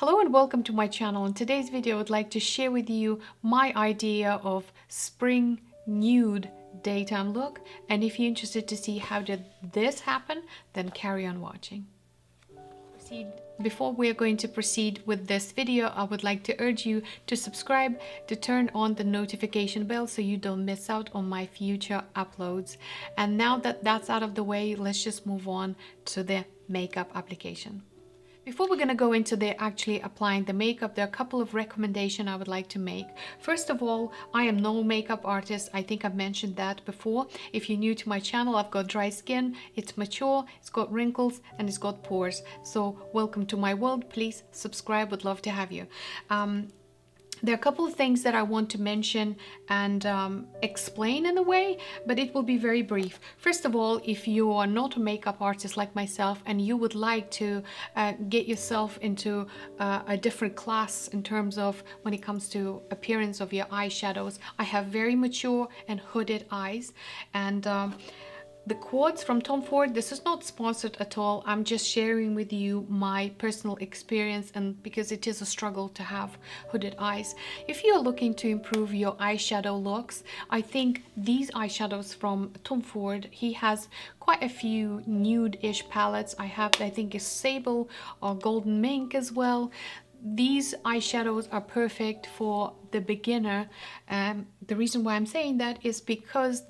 Hello and welcome to my channel. In today's video, I would like to share with you my idea of spring nude daytime look. And if you're interested to see how did this happen, then carry on watching. Before we are going to proceed with this video, I would like to urge you to subscribe, to turn on the notification bell so you don't miss out on my future uploads. And now that that's out of the way, let's just move on to the makeup application. Before we're going to go into the actually applying the makeup, there are a couple of recommendations I would like to make. First of all, I am no makeup artist. I think I've mentioned that before. If you're new to my channel, I've got dry skin, it's mature, it's got wrinkles, and it's got pores. So welcome to my world. Please subscribe, would love to have you. There are a couple of things that I want to mention and explain in a way, but it will be very brief. First of all, if you are not a makeup artist like myself and you would like to get yourself into a different class in terms of when it comes to appearance of your eyeshadows, I have very mature and hooded eyes. And the quads from Tom Ford, this is not sponsored at all. I'm just sharing with you my personal experience, and because it is a struggle to have hooded eyes. If you're looking to improve your eyeshadow looks, I think these eyeshadows from Tom Ford, he has quite a few nude-ish palettes. I think is Sable or Golden Mink as well. These eyeshadows are perfect for the beginner. The reason why I'm saying that is because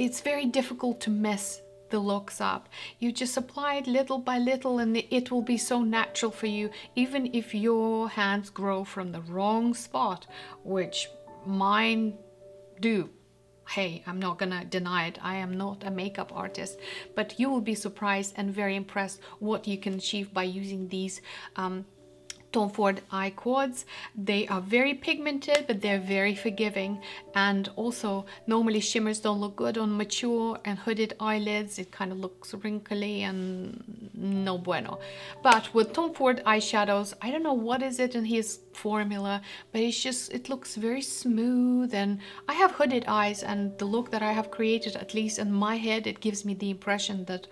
it's very difficult to mess the looks up. You just apply it little by little and it will be so natural for you, even if your hands grow from the wrong spot, which mine do. Hey, I'm not gonna deny it. I am not a makeup artist, but you will be surprised and very impressed what you can achieve by using these Tom Ford eye quads. They are very pigmented, but they're very forgiving. And also, normally shimmers don't look good on mature and hooded eyelids. It kind of looks wrinkly and no bueno. But with Tom Ford eyeshadows, I don't know what is it in his formula, but it looks very smooth. And I have hooded eyes, and the look that I have created, at least in my head, it gives me the impression that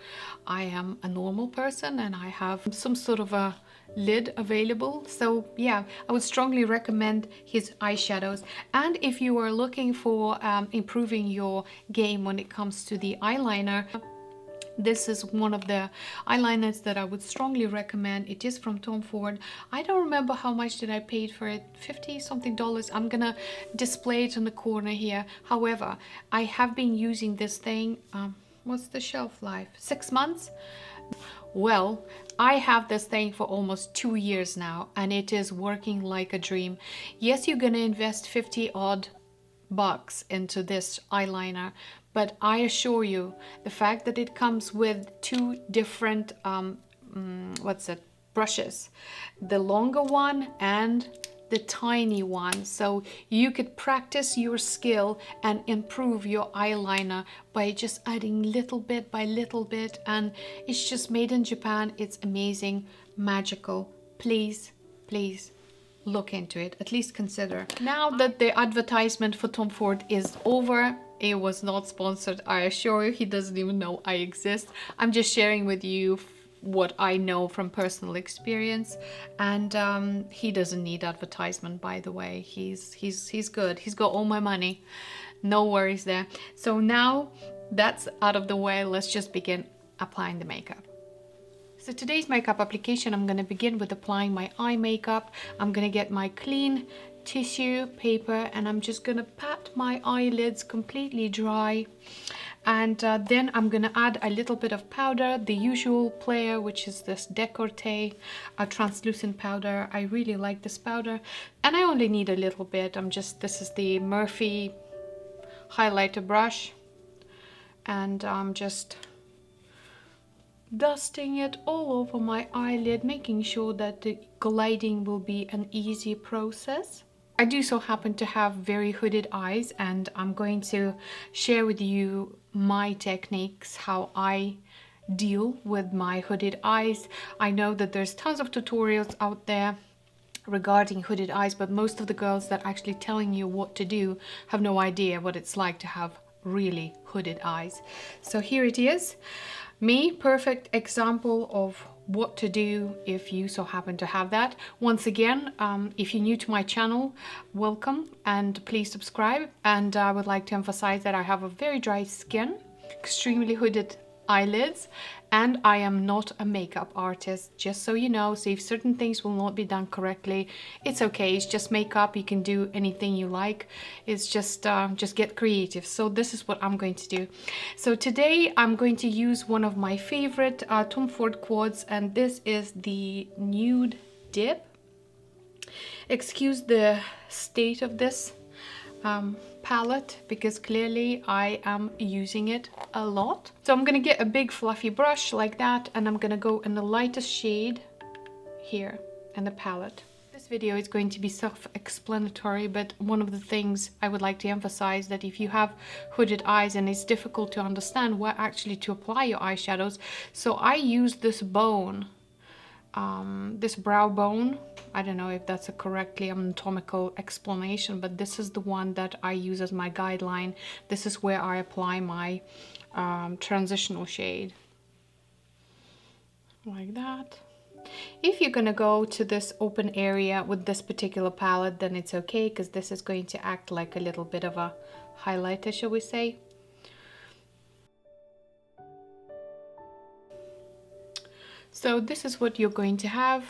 I am a normal person and I have some sort of a lid available. So yeah, I would strongly recommend his eyeshadows. And if you are looking for improving your game when it comes to the eyeliner, this is one of the eyeliners that I would strongly recommend. It is from Tom Ford. I don't remember how much did I paid for it, $50 something. I'm gonna display it in the corner here. However, I have been using this thing, what's the shelf life? 6 months? Well, I have this thing for almost 2 years now, and it is working like a dream. Yes, you're gonna invest 50 odd bucks into this eyeliner, but I assure you, the fact that it comes with two different brushes, the longer one and the tiny one, so you could practice your skill and improve your eyeliner by just adding little bit by little bit. And it's just made in Japan. It's amazing, magical. Please look into it, at least consider. Now that the advertisement for Tom Ford is over, it was not sponsored, I assure you. He doesn't even know I exist. I'm just sharing with you what I know from personal experience, and he doesn't need advertisement, by the way. He's good. He's got all my money, no worries there. So now that's out of the way, let's just begin applying the makeup. So today's makeup application, I'm going to begin with applying my eye makeup. I'm going to get my clean tissue paper and I'm just going to pat my eyelids completely dry. And then I'm gonna add a little bit of powder, the usual player, which is this Décolleté, a translucent powder. I really like this powder, and I only need a little bit. This is the Morphe highlighter brush, and I'm just dusting it all over my eyelid, making sure that the gliding will be an easy process. I do so happen to have very hooded eyes, and I'm going to share with you my techniques, how I deal with my hooded eyes. I know that there's tons of tutorials out there regarding hooded eyes, but most of the girls that are actually telling you what to do have no idea what it's like to have really hooded eyes. So here it is, me, perfect example of what to do if you so happen to have that. Once again, if you're new to my channel, welcome and please subscribe. And I would like to emphasize that I have a very dry skin, extremely hooded eyelids, and I am not a makeup artist, just so you know. So if certain things will not be done correctly, it's okay. It's just makeup. You can do anything you like. It's just get creative. So this is what I'm going to do. So today I'm going to use one of my favorite Tom Ford quads, and this is the Nude dip. Excuse the state of this palette, because clearly I am using it a lot. So I'm gonna get a big fluffy brush like that, and I'm gonna go in the lightest shade here in the palette. This video is going to be self-explanatory, but one of the things I would like to emphasize, that if you have hooded eyes and it's difficult to understand where actually to apply your eyeshadows, so I use this bone, this brow bone. I don't know if that's a correctly anatomical explanation, but this is the one that I use as my guideline. This is where I apply my transitional shade. Like that. If you're gonna go to this open area with this particular palette, then it's okay, because this is going to act like a little bit of a highlighter, shall we say. So this is what you're going to have.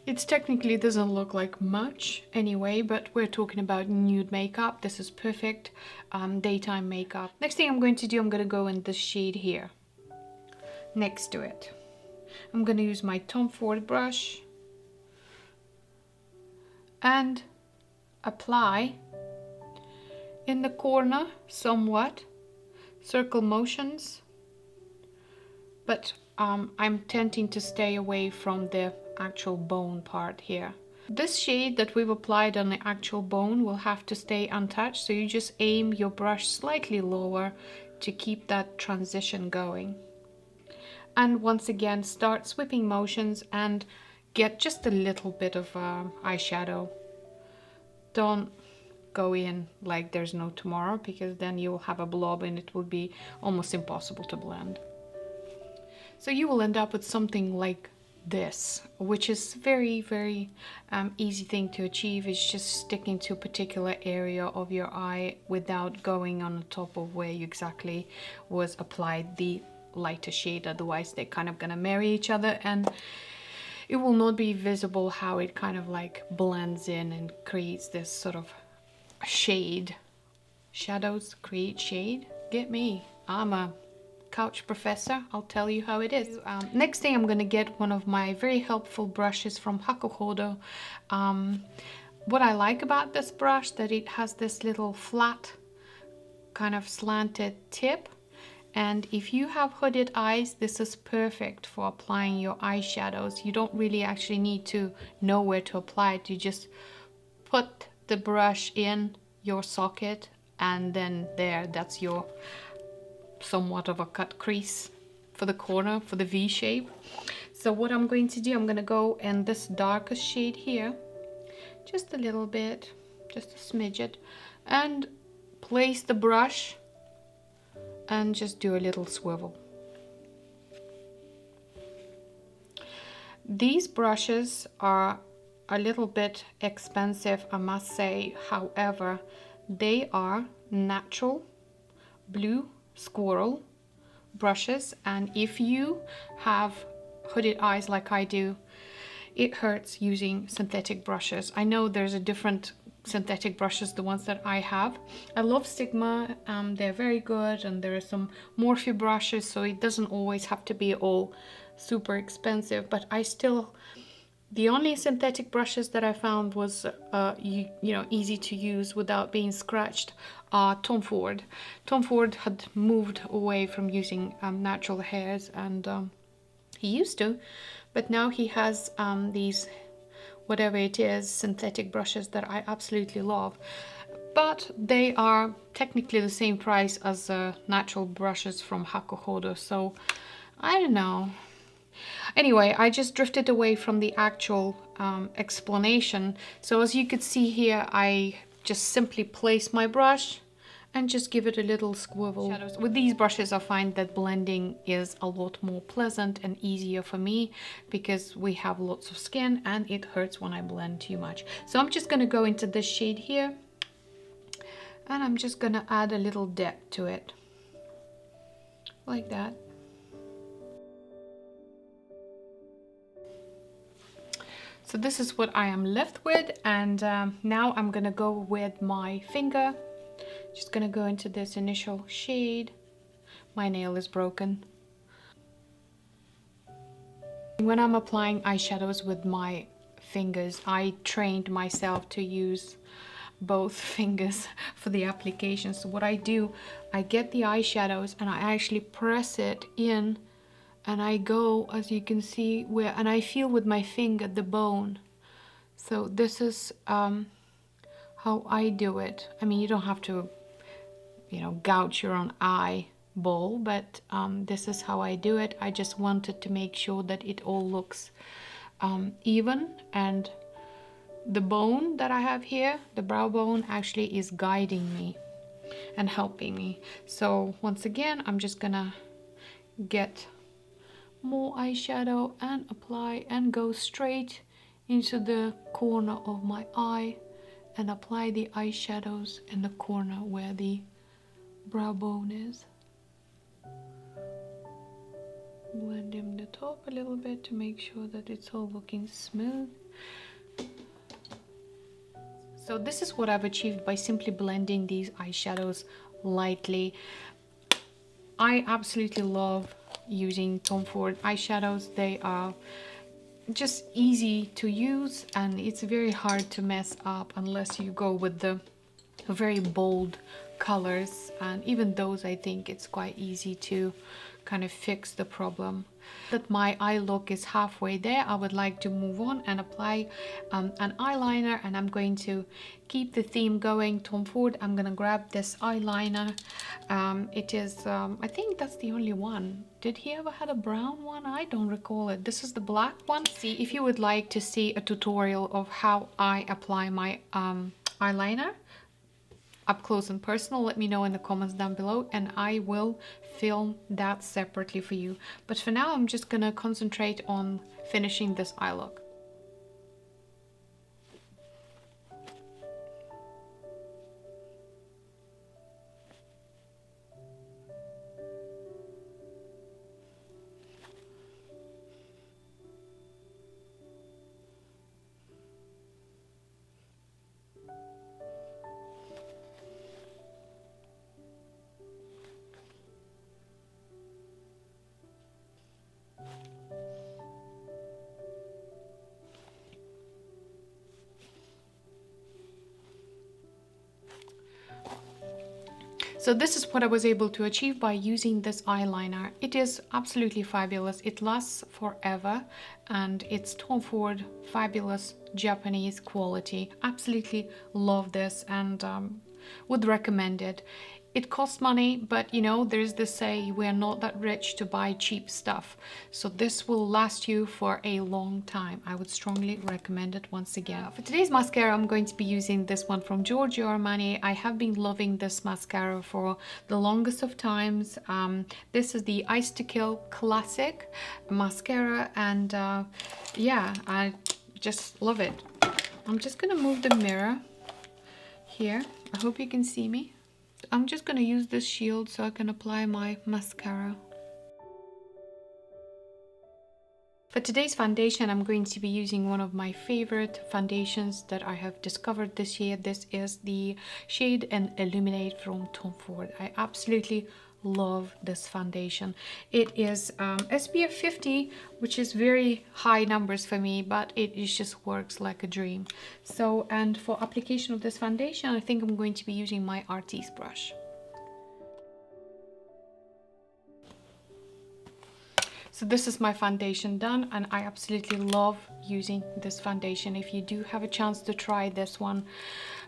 It technically doesn't look like much anyway, but we're talking about nude makeup. This is perfect daytime makeup. Next thing I'm going to do, I'm going to go in this shade here next to it. I'm going to use my Tom Ford brush and apply in the corner somewhat, circle motions, but I'm tending to stay away from the actual bone part here. This shade that we've applied on the actual bone will have to stay untouched, so you just aim your brush slightly lower to keep that transition going. And once again, start sweeping motions and get just a little bit of eyeshadow. Don't go in like there's no tomorrow, because then you'll have a blob and it will be almost impossible to blend. So you will end up with something like this, which is very easy thing to achieve. It's just sticking to a particular area of your eye without going on the top of where you exactly was applied the lighter shade. Otherwise they're kind of gonna marry each other and it will not be visible how it kind of like blends in and creates this sort of shade. Shadows create shade. Get me, I'm a couch professor, I'll tell you how it is. Next thing, I'm gonna get one of my very helpful brushes from Hakuhodo. What I like about this brush, that it has this little flat kind of slanted tip, and if you have hooded eyes, this is perfect for applying your eyeshadows. You don't really actually need to know where to apply it. You just put the brush in your socket and then there, that's your somewhat of a cut crease for the corner, for the V shape. So what I'm going to do, I'm going to go in this darkest shade here, just a little bit, just a smidget, and place the brush and just do a little swivel. These brushes are a little bit expensive, I must say. However, they are natural blue squirrel brushes, and if you have hooded eyes like I do, it hurts using synthetic brushes. I know there's a different synthetic brushes, the ones that I have. I love Sigma, they're very good, and there are some Morphe brushes, so it doesn't always have to be all super expensive, but I still, the only synthetic brushes that I found was you know, easy to use without being scratched, Tom Ford. Tom Ford had moved away from using natural hairs, and he used to, but now he has these, whatever it is, synthetic brushes that I absolutely love. But they are technically the same price as natural brushes from Hakuhodo, so I don't know. Anyway, I just drifted away from the actual explanation. So as you could see here, I just simply place my brush and just give it a little squivel. Shadows. With these brushes I find that blending is a lot more pleasant and easier for me because we have lots of skin and it hurts when I blend too much. So I'm just going to go into this shade here and I'm just going to add a little depth to it like that. So this is what I am left with, and now I'm gonna go with my finger. Just gonna go into this initial shade. My nail is broken. When I'm applying eyeshadows with my fingers, I trained myself to use both fingers for the application. So what I do, I get the eyeshadows and I actually press it in, and I go, as you can see, where, and I feel with my finger the bone. So this is how I do it. I mean, you don't have to, you know, gouge your own eyeball, but this is how I do it. I just wanted to make sure that it all looks even, and the bone that I have here, the brow bone, actually is guiding me and helping me. So once again, I'm just gonna get more eyeshadow and apply and go straight into the corner of my eye and apply the eyeshadows in the corner where the brow bone is. Blend in the top a little bit to make sure that it's all looking smooth. So this is what I've achieved by simply blending these eyeshadows lightly. I absolutely love using Tom Ford eyeshadows. They are just easy to use and it's very hard to mess up unless you go with the very bold colors, and even those I think it's quite easy to kind of fix the problem. That my eye look is halfway there, I would like to move on and apply an eyeliner, and I'm going to keep the theme going, Tom Ford. I'm gonna grab this eyeliner. It is I think that's the only one. Did he ever had a brown one? I don't recall it. This is the black one. See, if you would like to see a tutorial of how I apply my eyeliner up close and personal, let me know in the comments down below and I will film that separately for you. But for now, I'm just gonna concentrate on finishing this eye look. So this is what I was able to achieve by using this eyeliner. It is absolutely fabulous. It lasts forever and it's Tom Ford fabulous Japanese quality. Absolutely love this and would recommend it. It costs money, but you know, there's this say we're not that rich to buy cheap stuff. So this will last you for a long time. I would strongly recommend it once again. For today's mascara, I'm going to be using this one from Giorgio Armani. I have been loving this mascara for the longest of times. This is the Ice to Kill Classic mascara, and yeah, I just love it. I'm just gonna move the mirror here. I hope you can see me. I'm just going to use this shield so I can apply my mascara. For today's foundation, I'm going to be using one of my favorite foundations that I have discovered this year. This is the Shade and Illuminate from Tom Ford. I absolutely love this foundation. It is SPF 50, which is very high numbers for me, but it just works like a dream. So, and for application of this foundation, I think I'm going to be using my Artiste brush. So this is my foundation done, and I absolutely love using this foundation. If you do have a chance to try this one,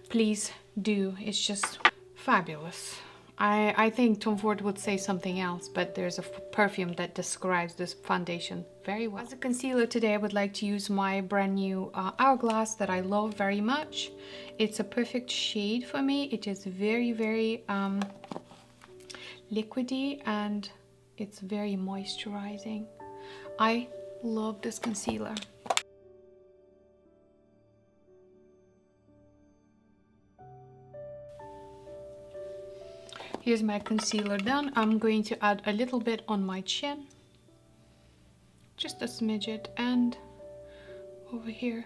please do. It's just fabulous. I think Tom Ford would say something else, but there's a perfume that describes this foundation very well. As a concealer today, I would like to use my brand new Hourglass that I love very much. It's a perfect shade for me. It is very, very liquidy, and it's very moisturizing. I love this concealer. Here's my concealer done. I'm going to add a little bit on my chin, just a smidget, and over here,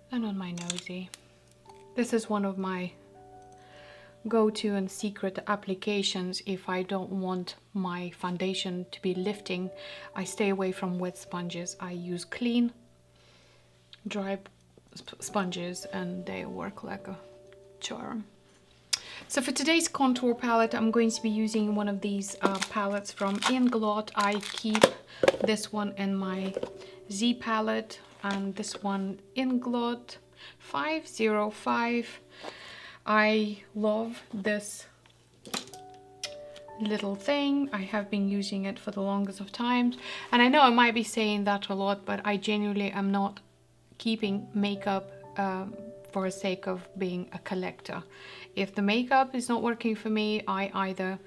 and on my nosy. This is one of my go-to and secret applications if I don't want my foundation to be lifting. I stay away from wet sponges. I use clean, dry sponges, and they work like a charm. So for today's contour palette, I'm going to be using one of these palettes from Inglot. I keep this one in my Z palette, and this one Inglot 505. I love this little thing. I have been using it for the longest of times, and I know I might be saying that a lot, but I genuinely am not keeping makeup for the sake of being a collector. If the makeup is not working for me, I either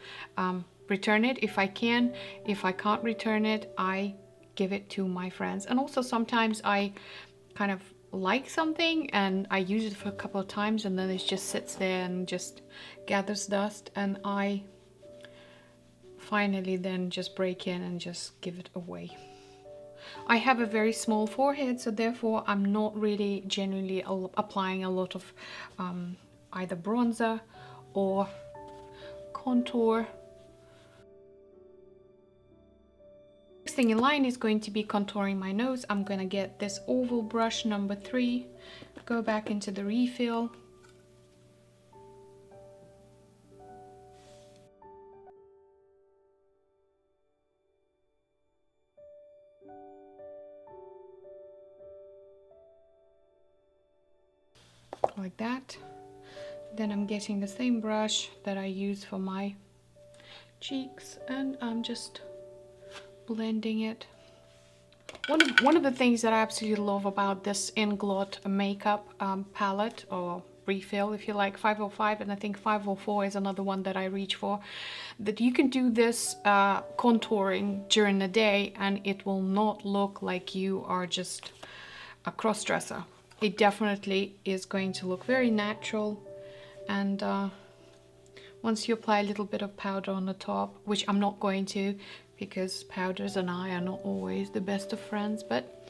return it if I can. If I can't return it, I give it to my friends. And also sometimes I kind of like something and I use it for a couple of times, and then it just sits there and just gathers dust, and I finally then just break in and just give it away. I have a very small forehead, so therefore I'm not really genuinely applying a lot of either bronzer or contour. Next thing in line is going to be contouring my nose. I'm gonna get this oval brush number 3, go back into the refill, like that. Then I'm getting the same brush that I use for my cheeks, and I'm just blending it. One of the things that I absolutely love about this Inglot makeup palette, or refill if you like, 505, and I think 504 is another one that I reach for, that you can do this contouring during the day and it will not look like you are just a cross-dresser. It definitely is going to look very natural, and once you apply a little bit of powder on the top, which I'm not going to because powders and I are not always the best of friends, but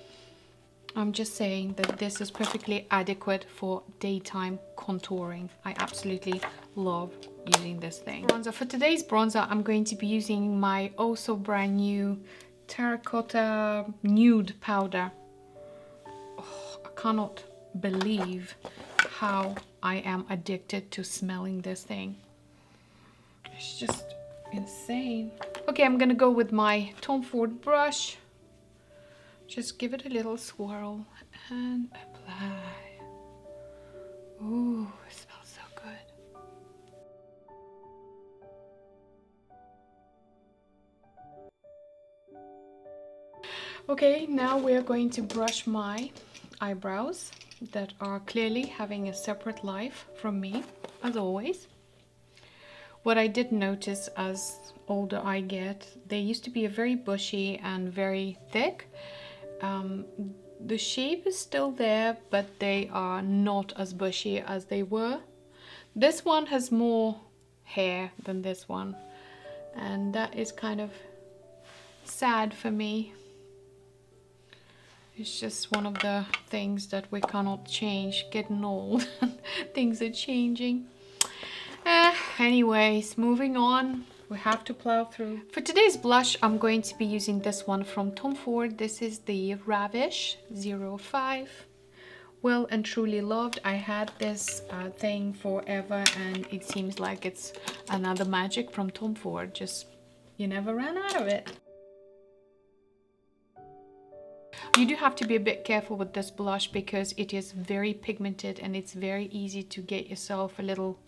I'm just saying that this is perfectly adequate for daytime contouring. I absolutely love using this thing. Bronzer. For today's bronzer, I'm going to be using my also brand new terracotta nude powder. Oh, I cannot believe how I am addicted to smelling this thing. It's just insane. Okay, I'm gonna go with my Tom Ford brush. Just give it a little swirl and apply. Ooh, it smells so good. Okay, now we're going to brush my eyebrows that are clearly having a separate life from me, as always. What I did notice as older I get, they used to be very bushy and very thick. The shape is still there, but they are not as bushy as they were. This one has more hair than this one, and that is kind of sad for me. It's just one of the things that we cannot change. Getting old, things are changing. Anyways, moving on. We have to plow through. For today's blush, I'm going to be using this one from Tom Ford. This is the Ravish 05. Well and truly loved. I had this thing forever, and it seems like it's another magic from Tom Ford. Just, you never ran out of it. You do have to be a bit careful with this blush because it is very pigmented and it's very easy to get yourself a little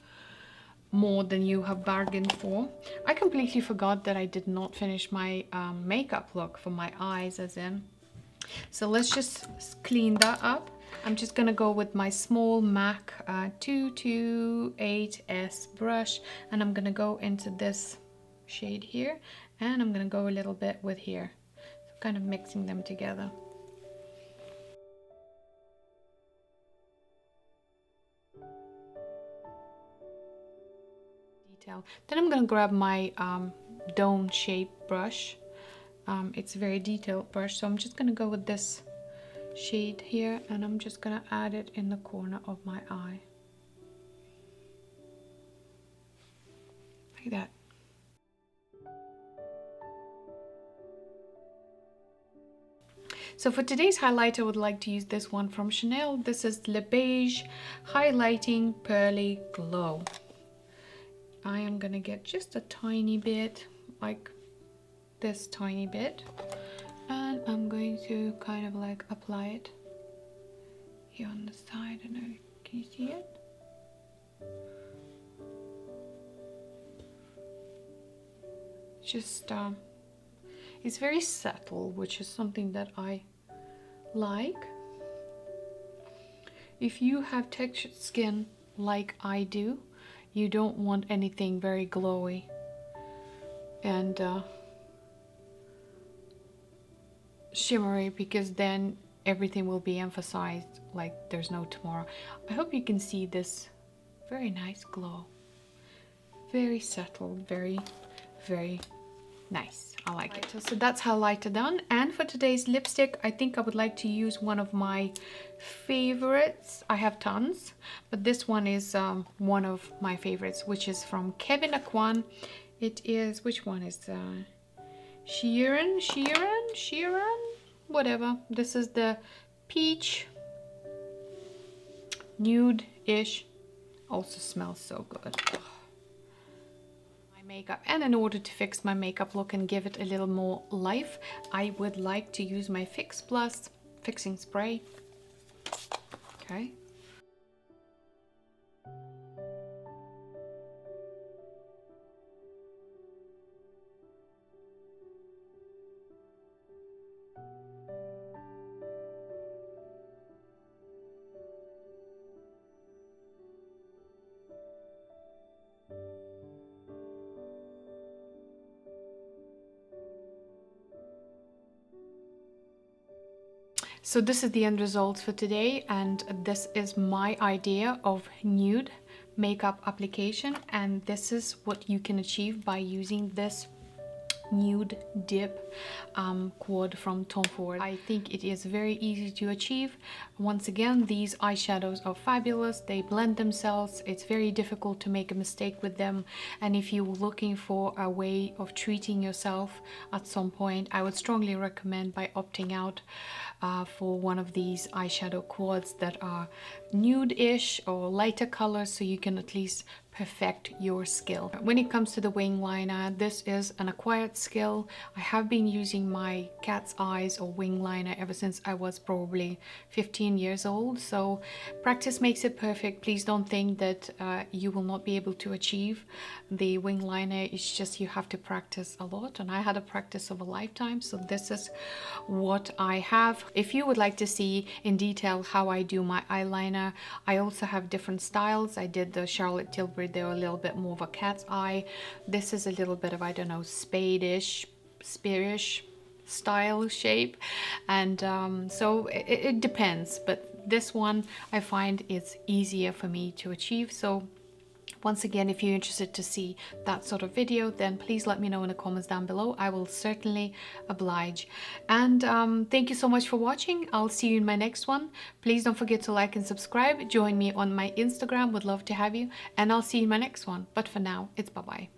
more than you have bargained for. I completely forgot that I did not finish my makeup look for my eyes, as in. So let's just clean that up. I'm just gonna go with my small MAC 228S brush, and I'm gonna go into this shade here, and I'm gonna go a little bit with here, so kind of mixing them together. Then I'm gonna grab my dome shape brush. It's a very detailed brush, so I'm just gonna go with this shade here, and I'm just gonna add it in the corner of my eye, like that. So for today's highlight, I would like to use this one from Chanel. This is Le Beige Highlighting Pearly Glow. I am gonna get just a tiny bit, like this tiny bit, and I'm going to kind of like apply it here on the side. I don't know, can you see it? Just it's very subtle, which is something that I like. If you have textured skin like I do, you don't want anything very glowy and shimmery, because then everything will be emphasized like there's no tomorrow. I hope you can see this very nice glow. Very subtle, very, very nice. I like it. So that's highlighter done. And for today's lipstick, I think I would like to use one of my favorites. I have tons, but this one is one of my favorites, which is from Kevyn Aucoin. It is, which one is Sheeran, whatever. This is the peach nude-ish. Also smells so good. Makeup, and in order to fix my makeup look and give it a little more life, I would like to use my Fix Plus fixing spray. Okay. So this is the end result for today, and this is my idea of nude makeup application, and this is what you can achieve by using this nude dip quad from Tom Ford. I think it is very easy to achieve. Once again, these eyeshadows are fabulous. They blend themselves. It's very difficult to make a mistake with them, and if you're looking for a way of treating yourself at some point, I would strongly recommend by opting out for one of these eyeshadow quads that are nude-ish or lighter colors, so you can at least perfect your skill. When it comes to the wing liner, this is an acquired skill. I have been using my cat's eyes or wing liner ever since I was probably 15 years old, so practice makes it perfect. Please don't think that you will not be able to achieve the wing liner. It's just you have to practice a lot, and I had a practice of a lifetime, so this is what I have. If you would like to see in detail how I do my eyeliner, I also have different styles. I did the Charlotte Tilbury. They're a little bit more of a cat's eye. This is a little bit of, I don't know, spade-ish, spearish style shape, and so it depends, but this one I find it's easier for me to achieve. So once again, if you're interested to see that sort of video, then please let me know in the comments down below. I will certainly oblige. And thank you so much for watching. I'll see you in my next one. Please don't forget to like and subscribe. Join me on my Instagram. Would love to have you. And I'll see you in my next one. But for now, it's bye-bye.